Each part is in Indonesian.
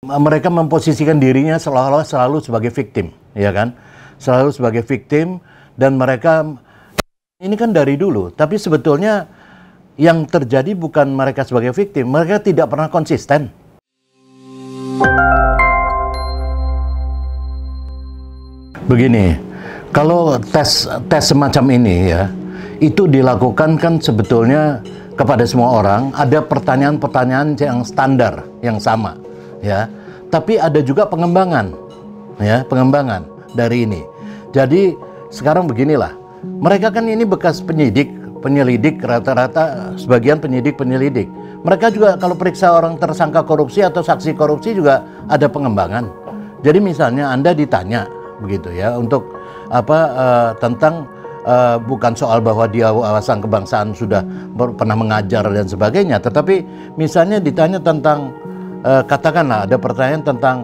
Mereka memposisikan dirinya seolah-olah selalu sebagai victim, ya kan? Selalu sebagai victim, dan mereka ini kan dari dulu. Tapi sebetulnya yang terjadi bukan mereka sebagai victim, mereka tidak pernah konsisten. Begini, kalau tes semacam ini ya, itu dilakukan kan sebetulnya kepada semua orang, ada pertanyaan-pertanyaan yang standar, yang sama. Ya, tapi ada juga pengembangan, ya, pengembangan dari ini. Jadi sekarang beginilah, mereka kan ini bekas penyelidik rata-rata, sebagian penyelidik. Mereka juga kalau periksa orang tersangka korupsi atau saksi korupsi juga ada pengembangan. Jadi misalnya Anda ditanya begitu ya, untuk tentang bukan soal bahwa dia wawasan kebangsaan sudah pernah mengajar dan sebagainya, tetapi misalnya ditanya tentang katakanlah ada pertanyaan tentang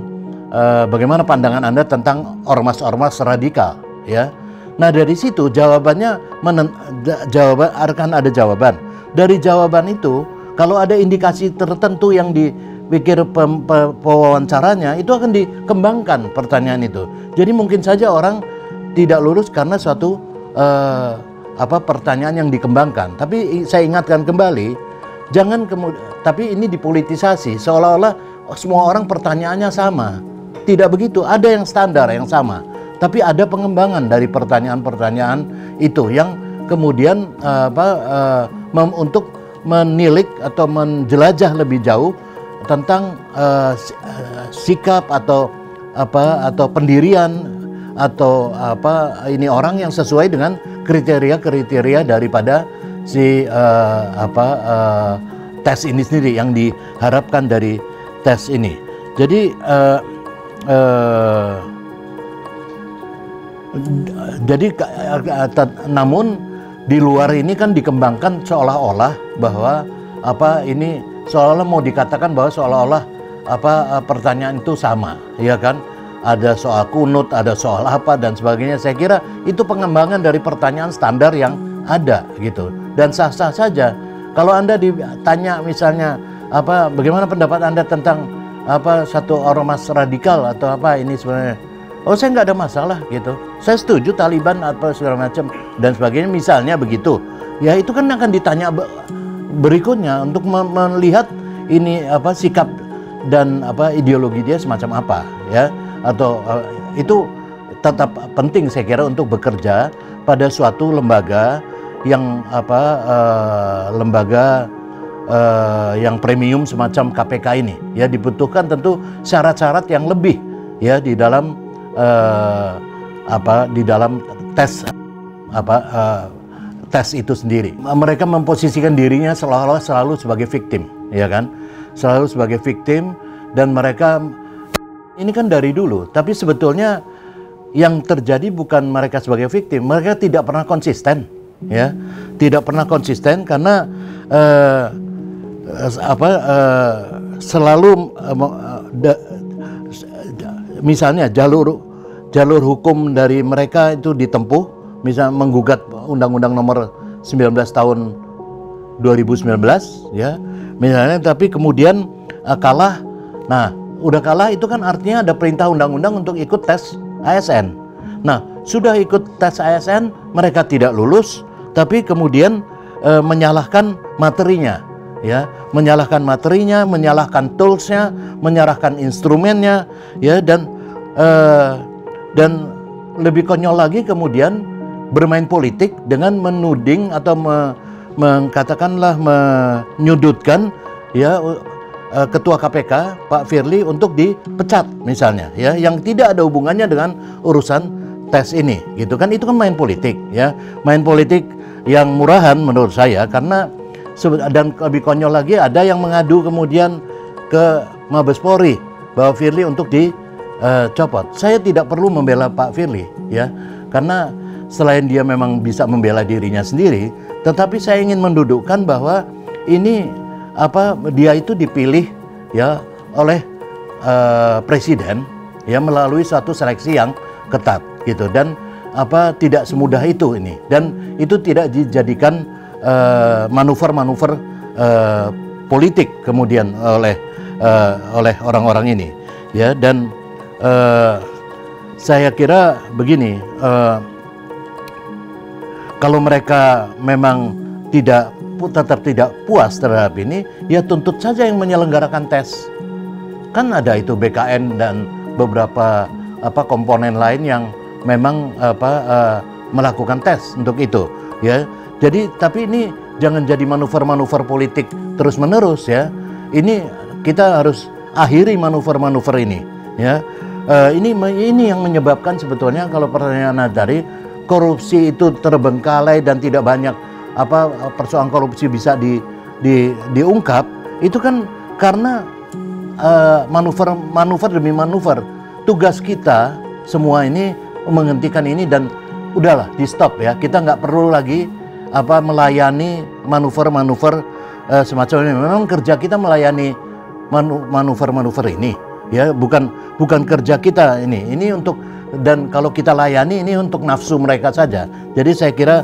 bagaimana pandangan Anda tentang ormas-ormas radikal, ya. Nah dari situ jawabannya akan ada jawaban. Dari jawaban itu, kalau ada indikasi tertentu yang dipikir pewawancaranya, itu akan dikembangkan pertanyaan itu. Jadi mungkin saja orang tidak lulus karena suatu pertanyaan yang dikembangkan. Tapi saya ingatkan kembali, jangan kemudian, tapi ini dipolitisasi seolah-olah semua orang pertanyaannya sama. Tidak begitu, ada yang standar yang sama, tapi ada pengembangan dari pertanyaan-pertanyaan itu yang kemudian untuk menilik atau menjelajah lebih jauh tentang sikap atau pendirian atau ini orang yang sesuai dengan kriteria daripada si tes ini sendiri, yang diharapkan dari tes ini. Jadi namun di luar ini kan dikembangkan seolah-olah bahwa ini seolah-olah mau dikatakan bahwa seolah-olah pertanyaan itu sama, ya kan? Ada soal kunut, ada soal apa dan sebagainya. Saya kira itu pengembangan dari pertanyaan standar yang ada gitu, dan sah-sah saja. Kalau Anda ditanya misalnya bagaimana pendapat Anda tentang satu ormas radikal atau ini sebenarnya, oh saya nggak ada masalah gitu, saya setuju Taliban segala macam dan sebagainya, misalnya begitu ya, itu kan akan ditanya berikutnya untuk melihat ini sikap dan ideologi dia semacam apa ya, atau itu tetap penting saya kira untuk bekerja pada suatu lembaga yang yang premium semacam KPK ini ya. Dibutuhkan tentu syarat-syarat yang lebih ya di dalam tes itu sendiri. Mereka memposisikan dirinya seolah-olah selalu sebagai victim, ya kan? Selalu sebagai victim, dan mereka ini kan dari dulu. Tapi sebetulnya yang terjadi bukan mereka sebagai victim, mereka tidak pernah konsisten, ya, tidak pernah konsisten karena selalu misalnya jalur hukum dari mereka itu ditempuh, misalnya menggugat Undang-Undang Nomor 19 tahun 2019 ya misalnya, tapi kemudian kalah. Nah udah kalah itu kan artinya ada perintah undang-undang untuk ikut tes ASN. Nah sudah ikut tes ASN, mereka tidak lulus, tapi kemudian menyalahkan materinya, ya, menyalahkan toolsnya, menyalahkan instrumennya, ya, dan lebih konyol lagi kemudian bermain politik dengan menuding atau katakanlah menyudutkan ya Ketua KPK Pak Firly untuk dipecat misalnya, ya, yang tidak ada hubungannya dengan urusan tes ini, gitu kan? Itu kan main politik, ya, main politik yang murahan menurut saya. Karena dan lebih konyol lagi, ada yang mengadu kemudian ke Mabes Polri bahwa Firly untuk dicopot. Saya tidak perlu membela Pak Firly, ya, karena selain dia memang bisa membela dirinya sendiri, tetapi saya ingin mendudukkan bahwa ini dia itu dipilih ya oleh presiden ya melalui suatu seleksi yang ketat gitu, dan tidak semudah itu ini, dan itu tidak dijadikan manuver-manuver politik kemudian oleh orang-orang ini. ya. Dan saya kira begini, kalau mereka memang tetap tidak puas terhadap ini, ya tuntut saja yang menyelenggarakan tes. Kan ada itu BKN dan beberapa komponen lain yang memang melakukan tes untuk itu, ya. Jadi tapi ini jangan jadi manuver-manuver politik terus-menerus, ya. Ini kita harus akhiri manuver-manuver ini, ya. Ini yang menyebabkan sebetulnya kalau pertanyaan tadi, korupsi itu terbengkalai dan tidak banyak persoalan korupsi bisa diungkap, itu kan karena manuver demi manuver. Tugas kita semua ini menghentikan ini dan udahlah di stop, ya. Kita nggak perlu lagi melayani manuver-manuver semacam ini. Memang kerja kita melayani manuver-manuver ini, ya, bukan kerja kita ini untuk, dan kalau kita layani ini untuk nafsu mereka saja. Jadi saya kira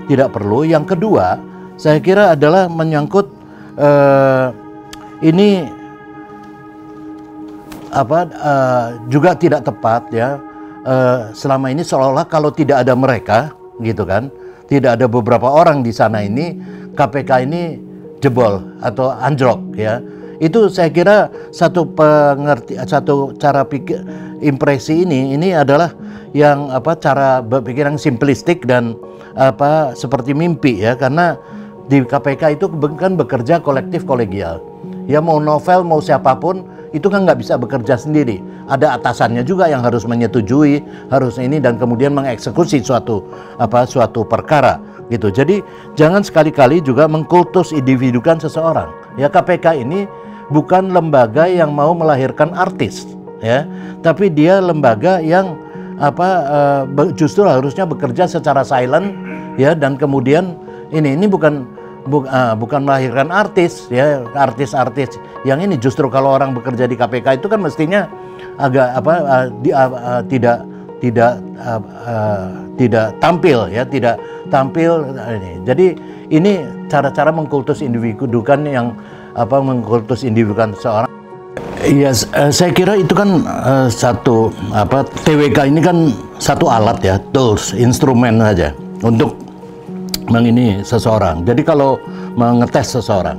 tidak perlu. Yang kedua, saya kira adalah menyangkut ini juga tidak tepat, ya. Selama ini seolah-olah kalau tidak ada mereka, gitu kan, tidak ada beberapa orang di sana ini, KPK ini jebol atau anjlok, ya. Itu saya kira satu cara pikir, impresi ini adalah yang cara berpikir yang simplistik dan seperti mimpi, ya. Karena di KPK itu kan bekerja kolektif kolegial, ya. Mau novel mau siapapun itu kan nggak bisa bekerja sendiri. Ada atasannya juga yang harus menyetujui, harus ini, dan kemudian mengeksekusi suatu perkara, gitu. Jadi jangan sekali-kali juga mengkultus individukan seseorang. Ya, KPK ini bukan lembaga yang mau melahirkan artis, ya, tapi dia lembaga yang justru harusnya bekerja secara silent, ya, dan kemudian ini bukan melahirkan artis, ya, artis-artis yang ini. Justru kalau orang bekerja di KPK itu kan mestinya agak tidak tampil, ya, tidak tampil ini. Jadi ini cara-cara mengkultus individukan yang mengkultus individukan seseorang. Iya, saya kira itu kan satu TWK ini kan satu alat, ya, tools, instrumen saja untuk mengini seseorang. Jadi kalau mengetes seseorang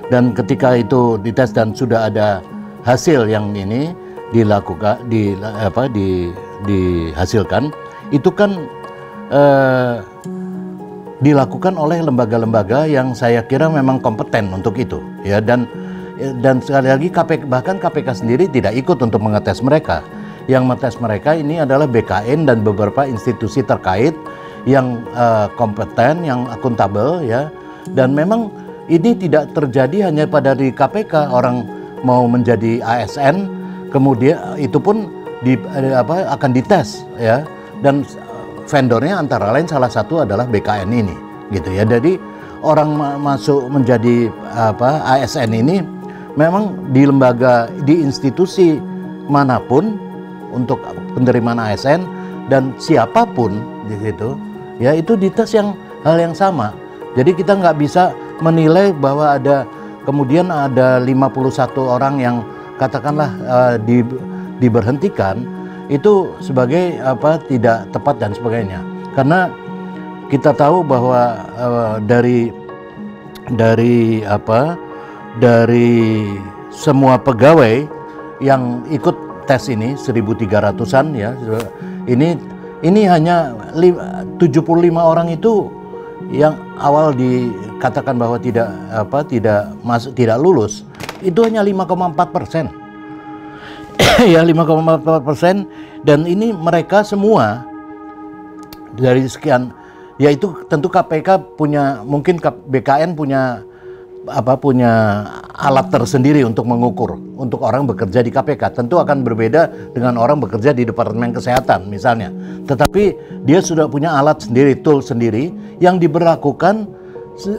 dan ketika itu dites dan sudah ada hasil yang ini dihasilkan, itu kan dilakukan oleh lembaga-lembaga yang saya kira memang kompeten untuk itu, ya. Dan sekali lagi bahkan KPK sendiri tidak ikut untuk mengetes mereka. Yang mengetes mereka ini adalah BKN dan beberapa institusi terkait yang kompeten, yang akuntabel, ya. Dan memang ini tidak terjadi hanya pada di KPK. Orang mau menjadi ASN, kemudian itu pun akan dites, ya. Dan vendornya antara lain salah satu adalah BKN ini, gitu, ya. Jadi orang masuk menjadi ASN ini memang di lembaga, di institusi manapun untuk penerimaan ASN dan siapapun di situ, ya, itu dites hal yang sama. Jadi kita nggak bisa menilai bahwa kemudian ada 51 orang yang katakanlah diberhentikan itu sebagai tidak tepat dan sebagainya. Karena kita tahu bahwa dari semua pegawai yang ikut tes ini 1.300-an, ya, ini hanya 75 orang itu yang awal dikatakan bahwa tidak lulus, itu hanya 5,4%. Ya, 5,4%. Dan ini mereka semua dari sekian, yaitu tentu KPK punya, mungkin BKN punya alat tersendiri untuk mengukur untuk orang bekerja di KPK. Tentu akan berbeda dengan orang bekerja di Departemen Kesehatan misalnya. Tetapi dia sudah punya alat sendiri, tool sendiri yang diberlakukan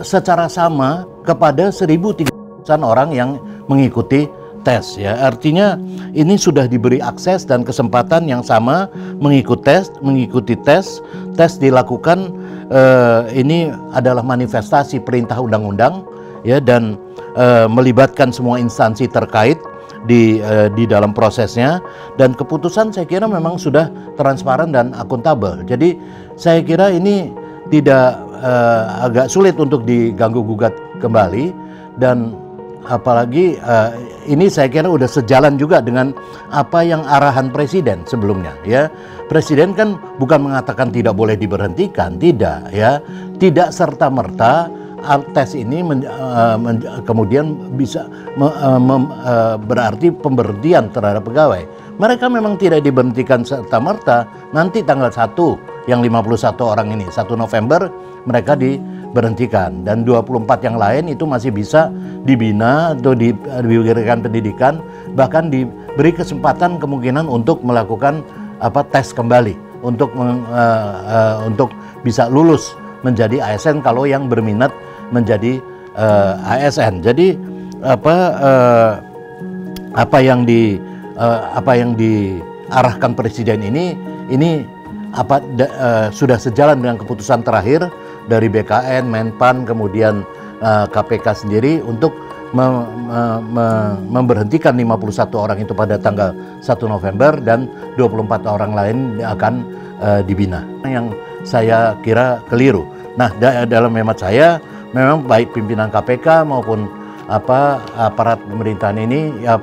secara sama kepada 1.300-an orang yang mengikuti tes, ya. Artinya ini sudah diberi akses dan kesempatan yang sama mengikuti tes. Tes dilakukan, ini adalah manifestasi perintah undang-undang, ya, dan melibatkan semua instansi terkait di dalam prosesnya, dan keputusan saya kira memang sudah transparan dan akuntabel. Jadi saya kira ini tidak agak sulit untuk diganggu gugat kembali, dan apalagi ini saya kira udah sejalan juga dengan apa yang arahan presiden sebelumnya, ya. Presiden kan bukan mengatakan tidak boleh diberhentikan, tidak, ya, tidak serta merta tes ini kemudian bisa berarti pemberhentian terhadap pegawai. Mereka memang tidak diberhentikan serta merta. Nanti tanggal 1 yang 51 orang ini 1 November mereka diberhentikan, dan 24 yang lain itu masih bisa dibina atau diberikan pendidikan, bahkan diberi kesempatan kemungkinan untuk melakukan tes kembali untuk bisa lulus menjadi ASN kalau yang berminat menjadi ASN. Jadi apa yang diarahkan presiden ini sudah sejalan dengan keputusan terakhir dari BKN, Menpan, kemudian KPK sendiri untuk memberhentikan 51 orang itu pada tanggal 1 November dan 24 orang lain akan dibina. Yang saya kira keliru. Nah, dalam hemat saya memang baik pimpinan KPK maupun aparat pemerintahan ini, ya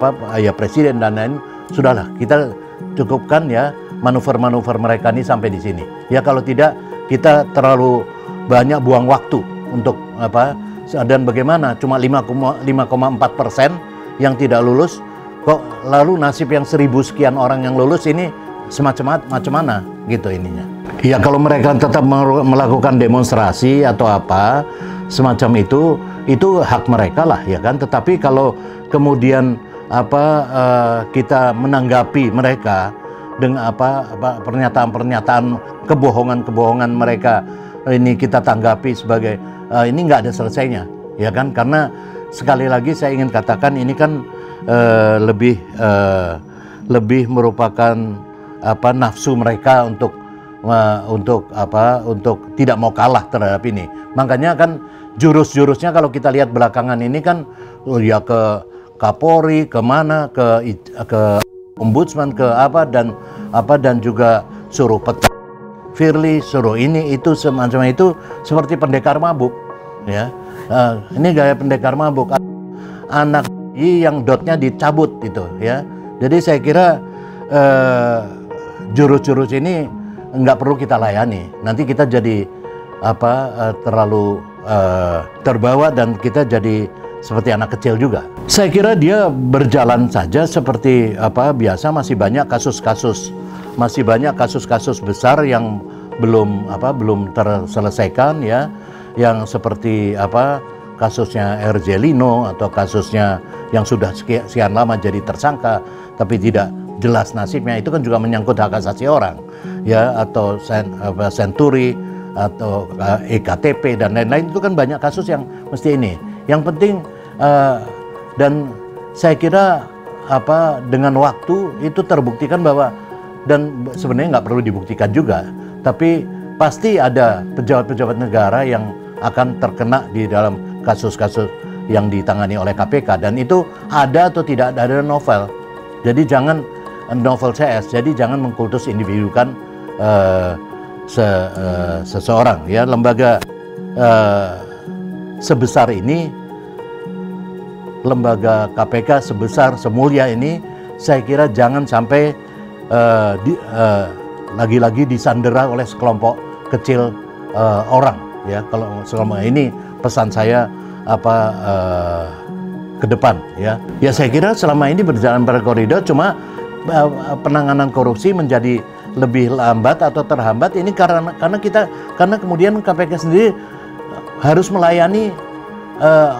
presiden dan lain, sudahlah kita cukupkan ya manuver-manuver mereka ini sampai di sini. Ya kalau tidak kita terlalu banyak buang waktu untuk dan bagaimana cuma 5,4% yang tidak lulus, kok lalu nasib yang 1.000 sekian orang yang lulus ini macam mana gitu ininya. Ya kalau mereka tetap melakukan demonstrasi atau apa semacam itu hak mereka lah, ya kan. Tetapi kalau kemudian kita menanggapi mereka dengan pernyataan-pernyataan kebohongan mereka, ini kita tanggapi sebagai ini nggak ada selesainya, ya kan. Karena sekali lagi saya ingin katakan ini kan lebih merupakan nafsu mereka untuk tidak mau kalah terhadap ini. Makanya kan jurus-jurusnya kalau kita lihat belakangan ini kan ya ke Kapolri, kemana, ke Ombudsman, dan juga suruh peta Firly, suruh ini itu semacam itu, seperti pendekar mabuk, ya. Ini gaya pendekar mabuk, anak yang dotnya dicabut itu, ya. Jadi saya kira jurus-jurus ini nggak perlu kita layani. Nanti kita jadi terlalu terbawa dan kita jadi seperti anak kecil juga. Saya kira dia berjalan saja seperti biasa. Masih banyak kasus besar yang belum terselesaikan, ya, yang seperti kasusnya RJ Lino atau kasusnya yang sudah sekian lama jadi tersangka tapi tidak jelas nasibnya. Itu kan juga menyangkut hak asasi orang, ya, atau Senturi atau EKTP dan lain-lain. Itu kan banyak kasus yang mesti ini. Yang penting dan saya kira dengan waktu itu terbuktikan bahwa, dan sebenarnya nggak perlu dibuktikan juga, tapi pasti ada pejabat-pejabat negara yang akan terkena di dalam kasus-kasus yang ditangani oleh KPK, dan itu ada atau tidak ada novel. Jadi jangan novel CS, jadi jangan mengkultus individukan seseorang, ya. Lembaga sebesar ini, lembaga KPK sebesar semulia ini, saya kira jangan sampai lagi-lagi disandera oleh sekelompok kecil orang, ya. Kalau selama ini pesan saya ke depan, ya. Ya saya kira selama ini berjalan pada koridor, cuma penanganan korupsi menjadi lebih lambat atau terhambat ini karena kemudian KPK sendiri harus melayani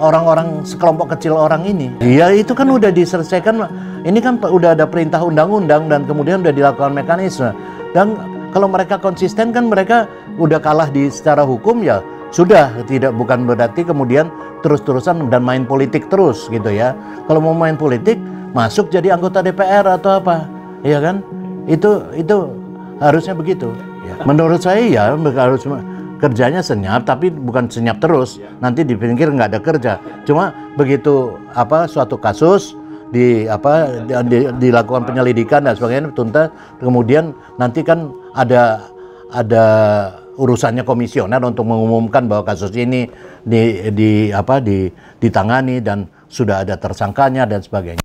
orang-orang sekelompok kecil orang ini. Ya itu kan udah diselesaikan, ini kan udah ada perintah undang-undang dan kemudian udah dilakukan mekanisme. Dan kalau mereka konsisten kan mereka udah kalah secara hukum, ya sudah, bukan berarti kemudian terus-terusan dan main politik terus gitu, ya. Kalau mau main politik masuk jadi anggota DPR atau apa, ya kan? Itu harusnya begitu. Ya. Menurut saya ya harus kerjanya senyap, tapi bukan senyap terus. Nanti dipikir nggak ada kerja. Cuma begitu suatu kasus dilakukan penyelidikan dan sebagainya tuntas, kemudian nanti kan ada urusannya komisioner untuk mengumumkan bahwa kasus ini ditangani dan sudah ada tersangkanya dan sebagainya.